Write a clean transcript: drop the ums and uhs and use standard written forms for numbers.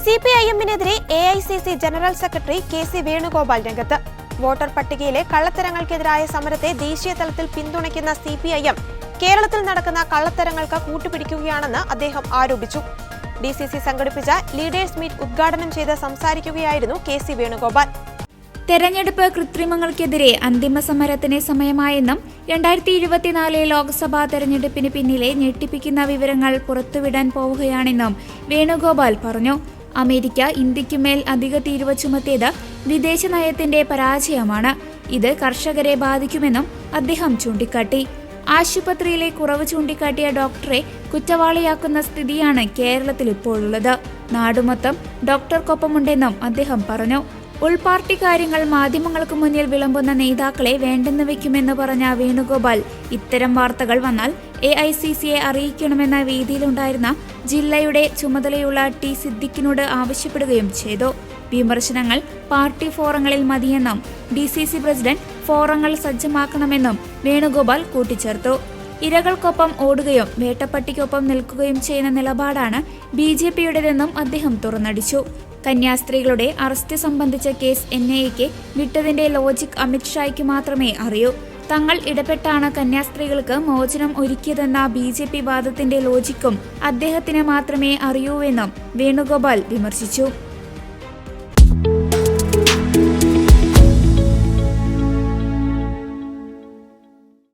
സിപിഐഎമ്മിനെതിരെ AICC general secretary K C. Venugopal രംഗത്ത്. Voter പട്ടികയിലെ കള്ളത്തരങ്ങൾക്കെതിരായ സമരത്തെ ദേശീയ തലത്തിൽ പിന്തുണയ്ക്കുന്ന സിപിഐഎം കേരളത്തിൽ നടക്കുന്ന കള്ളത്തരങ്ങൾക്ക് കൂട്ടുപിടിക്കുകയാണെന്ന് അദ്ദേഹം ആരോപിച്ചു. ഡിസിസി സംഘടിപ്പിച്ച ലീഡേഴ്സ് മീറ്റ് ഉദ്ഘാടനം ചെയ്ത് സംസാരിക്കുകയായിരുന്നു കെ.സി. വേണുഗോപാൽ. തെരഞ്ഞെടുപ്പ് കൃത്രിമങ്ങൾക്കെതിരെ അന്തിമ സമരത്തിന് സമയമായെന്നും 2024 ലോക്സഭാ തെരഞ്ഞെടുപ്പിന് പിന്നിലെ ഞെട്ടിപ്പിക്കുന്ന വിവരങ്ങൾ പുറത്തുവിടാൻ പോവുകയാണെന്നും വേണുഗോപാൽ പറഞ്ഞു. അമേരിക്ക ഇന്ത്യക്കുമേൽ അധിക തീരുവ ചുമത്തിയത് വിദേശ നയത്തിന്റെ പരാജയമാണ്. ഇത് കർഷകരെ ബാധിക്കുമെന്നും അദ്ദേഹം ചൂണ്ടിക്കാട്ടി. ആശുപത്രിയിലെ കുറവ് ചൂണ്ടിക്കാട്ടിയ ഡോക്ടറെ കുറ്റവാളിയാക്കുന്ന സ്ഥിതിയാണ് കേരളത്തിൽ ഇപ്പോഴുള്ളത്. നാടുമൊത്തം ഡോക്ടർക്കൊപ്പമുണ്ടെന്നും അദ്ദേഹം പറഞ്ഞു. ഉൾപാർട്ടി കാര്യങ്ങൾ മാധ്യമങ്ങൾക്ക് മുന്നിൽ വിളമ്പുന്ന നേതാക്കളെ വേണ്ടെന്ന് വെക്കുമെന്ന് പറഞ്ഞ വേണുഗോപാൽ ഇത്തരം വാർത്തകൾ വന്നാൽ എഐസിസിയെ അറിയിക്കണമെന്ന വേദിയിലുണ്ടായിരുന്ന ജില്ലയുടെ ചുമതലയുള്ള ടി സിദ്ദിഖിനോട് ആവശ്യപ്പെടുകയും ചെയ്തു. വിമർശനങ്ങൾ പാർട്ടി ഫോറങ്ങളിൽ മതിയെന്നും ഡിസിസി പ്രസിഡന്റ് ഫോറങ്ങൾ സജ്ജമാക്കണമെന്നും വേണുഗോപാൽ കൂട്ടിച്ചേർത്തു. ഇരകൾക്കൊപ്പം ഓടുകയും വേട്ടപ്പട്ടിക്കൊപ്പം നിൽക്കുകയും ചെയ്യുന്ന നിലപാടാണ് ബിജെപിയുടേതെന്നും അദ്ദേഹം തുറന്നടിച്ചു. കന്യാസ്ത്രീകളുടെ അറസ്റ്റ് സംബന്ധിച്ച കേസ് എൻഐഎക്ക് വിട്ടതിന്റെ ലോജിക് അമിത്ഷായ്ക്ക് മാത്രമേ അറിയൂ. തങ്ങൾ ഇടപെട്ടാണ് കന്യാസ്ത്രീകൾക്ക് മോചനം ഒരുക്കിയതെന്ന ബിജെപി വാദത്തിന്റെ ലോജിക്കും അദ്ദേഹത്തിന് മാത്രമേ അറിയൂവെന്നും വേണുഗോപാൽ വിമർശിച്ചു.